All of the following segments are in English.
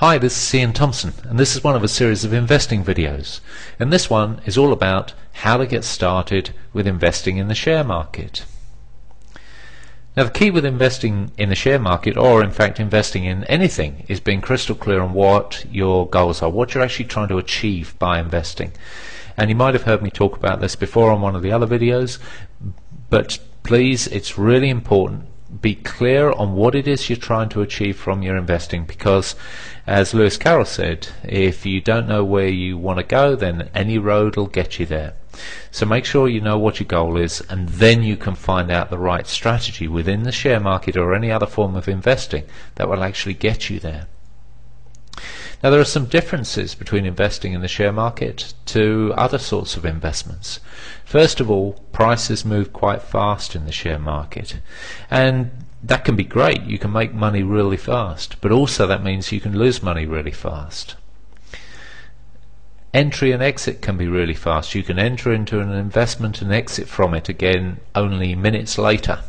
Hi, this is Ian Thompson, and this is one of a series of investing videos. And this one is all about how to get started with investing in the share market. Now, the key with investing in the share market, or in fact investing in anything, is being crystal clear on what your goals are, what you're actually trying to achieve by investing. And you might have heard me talk about this before on one of the other videos, but please, it's really important. Be clear on what it is you're trying to achieve from your investing, because as Lewis Carroll said, if you don't know where you want to go, then any road will get you there. So make sure you know what your goal is, and then you can find out the right strategy within the share market or any other form of investing that will actually get you there. Now, there are some differences between investing in the share market to other sorts of investments. First of all, prices move quite fast in the share market, and that can be great. You can make money really fast, but also that means you can lose money really fast. Entry and exit can be really fast. You can enter into an investment and exit from it again only minutes later.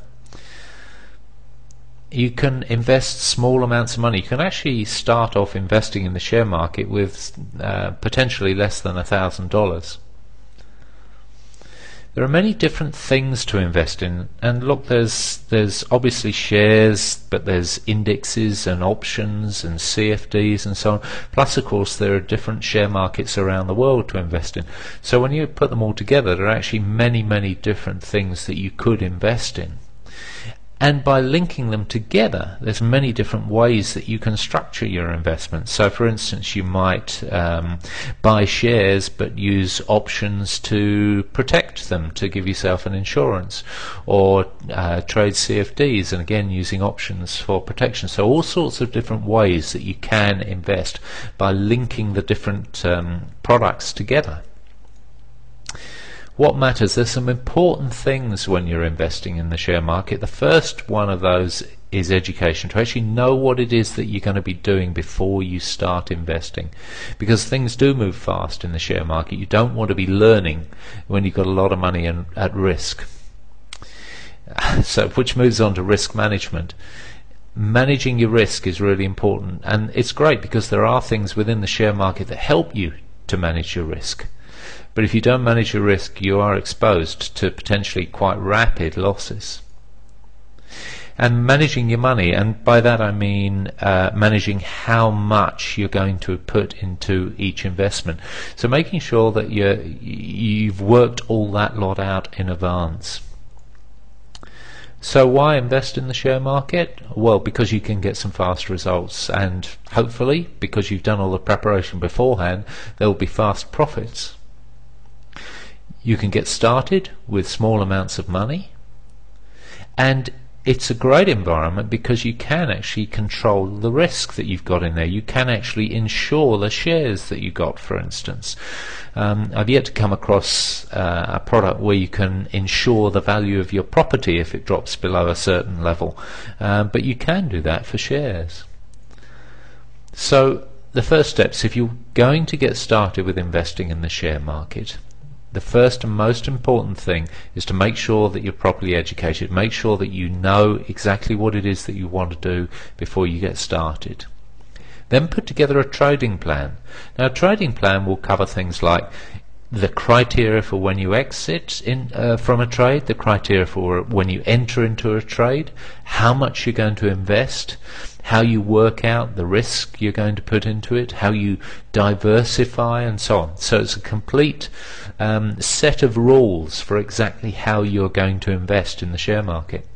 You can invest small amounts of money. You can actually start off investing in the share market with potentially less than $1,000. There are many different things to invest in, and look, there's obviously shares, but there's indexes and options and CFDs and so on. Plus, of course, there are different share markets around the world to invest in. So when you put them all together, there are actually many different things that you could invest in. And by linking them together, there's many different ways that you can structure your investments. So, for instance, you might buy shares but use options to protect them, to give yourself an insurance, or trade CFDs, and again using options for protection. So all sorts of different ways that you can invest by linking the different products together. What matters? There's some important things when you're investing in the share market. The first one of those is education, to actually know what it is that you're going to be doing before you start investing, because things do move fast in the share market. You don't want to be learning when you've got a lot of money at risk. So, which moves on to risk management. Managing your risk is really important, and it's great because there are things within the share market that help you to manage your risk. But if you don't manage your risk, you are exposed to potentially quite rapid losses. And managing your money, and by that I mean managing how much you're going to put into each investment. So making sure that you've worked all that lot out in advance. So why invest in the share market? Well, because you can get some fast results, and hopefully, because you've done all the preparation beforehand, there will be fast profits. You can get started with small amounts of money, and it's a great environment because you can actually control the risk that you've got in there. You can actually insure the shares that you got, for instance. I've yet to come across a product where you can insure the value of your property if it drops below a certain level, but you can do that for shares. So the first steps, if you're going to get started with investing in the share market, the first and most important thing is to make sure that you're properly educated. Make sure that you know exactly what it is that you want to do before you get started. Then put together a trading plan. Now, a trading plan will cover things like the criteria for when you exit from a trade, the criteria for when you enter into a trade, how much you're going to invest, how you work out the risk you're going to put into it, how you diversify, and so on. So it's a complete set of rules for exactly how you're going to invest in the share market.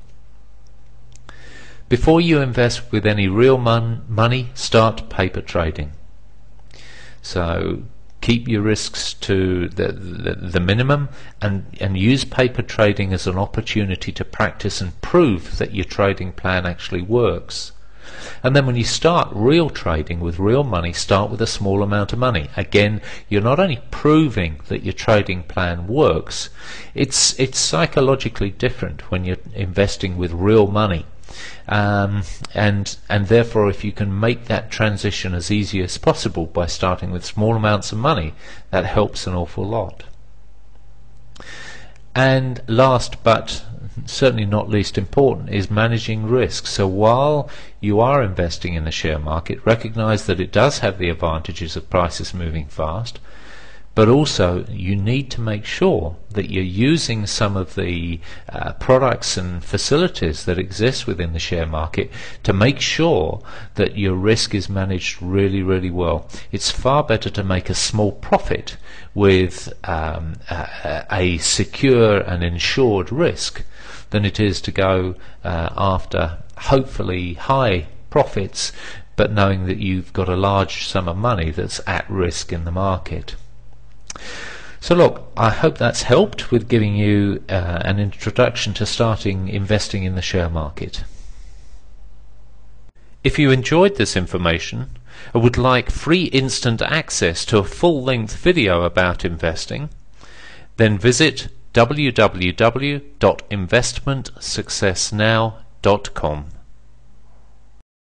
Before you invest with any real money, start paper trading. So keep your risks to the minimum, and use paper trading as an opportunity to practice and prove that your trading plan actually works. And then when you start real trading with real money, start with a small amount of money. Again, you're not only proving that your trading plan works, it's psychologically different when you're investing with real money. And therefore, if you can make that transition as easy as possible by starting with small amounts of money, that helps an awful lot. And last but certainly not least important, is managing risk. So while you are investing in the share market, recognize that it does have the advantages of prices moving fast, but also you need to make sure that you're using some of the products and facilities that exist within the share market to make sure that your risk is managed really, really well. It's far better to make a small profit with a secure and insured risk than it is to go after hopefully high profits, but knowing that you've got a large sum of money that's at risk in the market. So look, I hope that's helped with giving you an introduction to starting investing in the share market. If you enjoyed this information and would like free instant access to a full-length video about investing, then visit www.investmentsuccessnow.com.